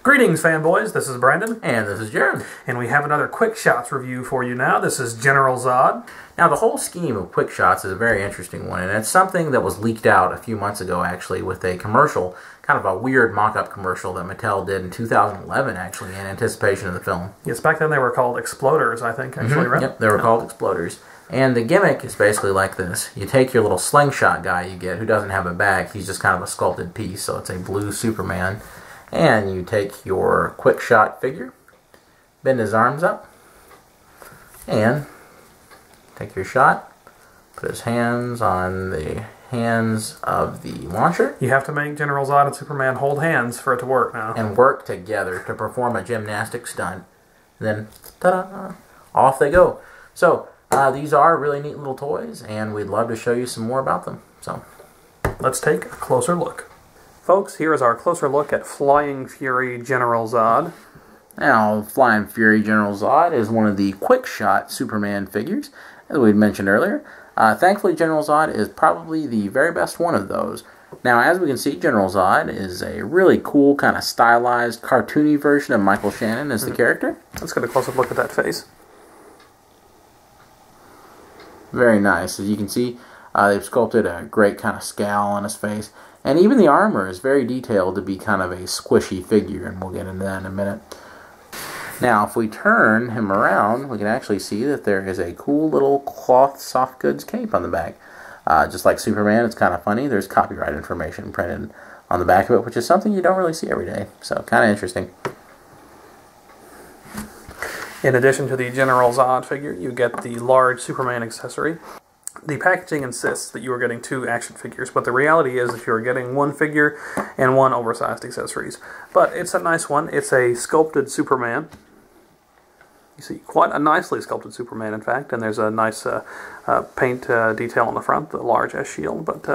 Greetings, fanboys. This is Brandon. And this is Jared. And we have another Quick Shots review for you now. This is General Zod. Now, the whole scheme of Quick Shots is a very interesting one, and it's something that was leaked out a few months ago, actually, with a commercial, kind of a weird mock-up commercial that Mattel did in 2011, actually, in anticipation of the film. Yes, back then they were called Exploders, I think, actually, right? Yep, they were called Exploders. And the gimmick is basically like this. You take your little slingshot guy you get, who doesn't have a back. He's just kind of a sculpted piece, so it's a blue Superman. And you take your Quick Shot figure, bend his arms up, and take your shot, put his hands on the hands of the launcher. You have to make General Zod and Superman hold hands for it to work now. And work together to perform a gymnastic stunt. And then, ta-da, off they go. So, these are really neat little toys, and we'd love to show you some more about them. So, let's take a closer look. Folks, here is our closer look at Flying Fury General Zod. Now, Flying Fury General Zod is one of the Quick Shot Superman figures, as we mentioned earlier. Thankfully, General Zod is probably the very best one of those. Now, as we can see, General Zod is a really cool, kind of stylized, cartoony version of Michael Shannon as the character. Let's get a close-up look at that face. Very nice. As you can see, they've sculpted a great kind of scowl on his face. And even the armor is very detailed to be kind of a squishy figure, and we'll get into that in a minute. Now, if we turn him around, we can actually see that there is a cool little cloth soft goods cape on the back. Just like Superman, it's kind of funny. There's copyright information printed on the back of it, which is something you don't really see every day. So, kind of interesting. In addition to the General Zod figure, you get the large Superman accessory. The packaging insists that you are getting 2 action figures, but the reality is that you are getting 1 figure and 1 oversized accessories. But it's a nice one. It's a sculpted Superman. You see quite a nicely sculpted Superman, in fact, and there's a nice paint detail on the front, the large S shield. But,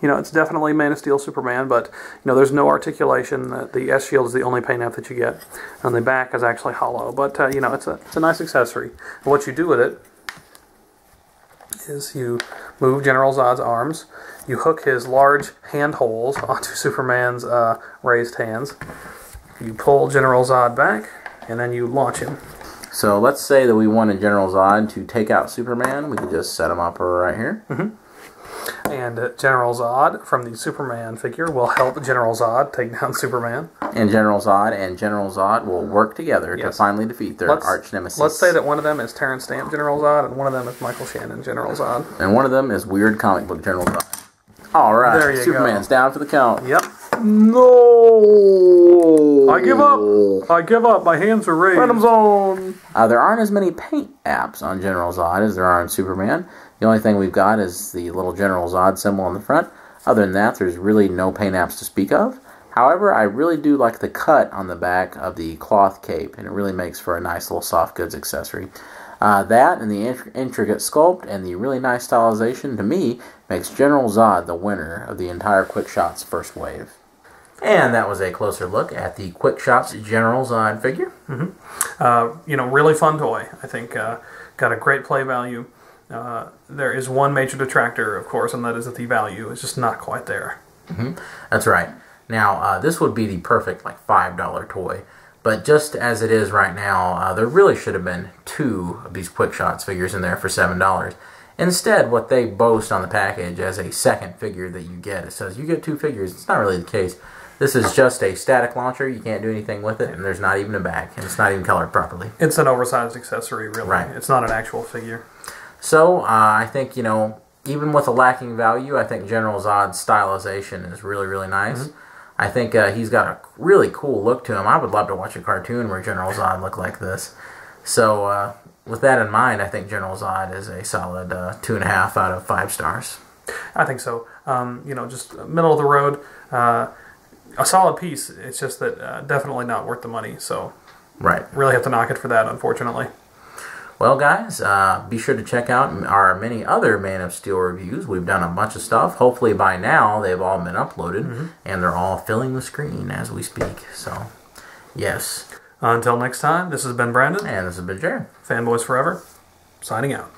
you know, it's definitely Man of Steel Superman, but, you know, there's no articulation. The S shield is the only paint app that you get, and the back is actually hollow. But, you know, it's a nice accessory. And what you do with it is you move General Zod's arms, you hook his large hand holes onto Superman's raised hands, you pull General Zod back, and then you launch him. So let's say that we wanted General Zod to take out Superman. We could just set him up right here. And General Zod from the Superman figure will help General Zod take down Superman. And General Zod will work together to finally defeat their arch nemesis. Let's say that one of them is Terrence Stamp General Zod, and one of them is Michael Shannon General Zod. And one of them is Weird Comic Book General Zod. Alright, Superman's down for the count. Yep. No! I give up! I give up. My hands are raised. Phantom Zone! There aren't as many paint apps on General Zod as there are on Superman. The only thing we've got is the little General Zod symbol on the front. Other than that, there's really no paint apps to speak of. However, I really do like the cut on the back of the cloth cape, and it really makes for a nice little soft goods accessory. That and the intricate sculpt and the really nice stylization, to me, makes General Zod the winner of the entire Quick Shots first wave. And that was a closer look at the Quick Shots General Zod figure. You know, really fun toy. I think got a great play value. There is one major detractor, of course, and that is that the value is just not quite there. That's right. Now, this would be the perfect like $5 toy. But just as it is right now, there really should have been 2 of these Quick Shots figures in there for $7. Instead, what they boast on the package as a second figure that you get, it says you get 2 figures. It's not really the case. This is just a static launcher. You can't do anything with it, and there's not even a back, and it's not even colored properly. It's an oversized accessory, really. Right. It's not an actual figure. So, I think, you know, even with a lacking value, I think General Zod's stylization is really, really nice. I think he's got a really cool look to him. I would love to watch a cartoon where General Zod looked like this. So, with that in mind, I think General Zod is a solid 2.5 out of 5 stars. I think so. You know, just middle of the road. A solid piece. It's just that definitely not worth the money. So, really have to knock it for that, unfortunately. Well, guys, be sure to check out our many other Man of Steel reviews. We've done a bunch of stuff. Hopefully by now they've all been uploaded, and they're all filling the screen as we speak. So, yes. Until next time, this has been Brandon. And this has been Jared. Fanboys Forever, signing out.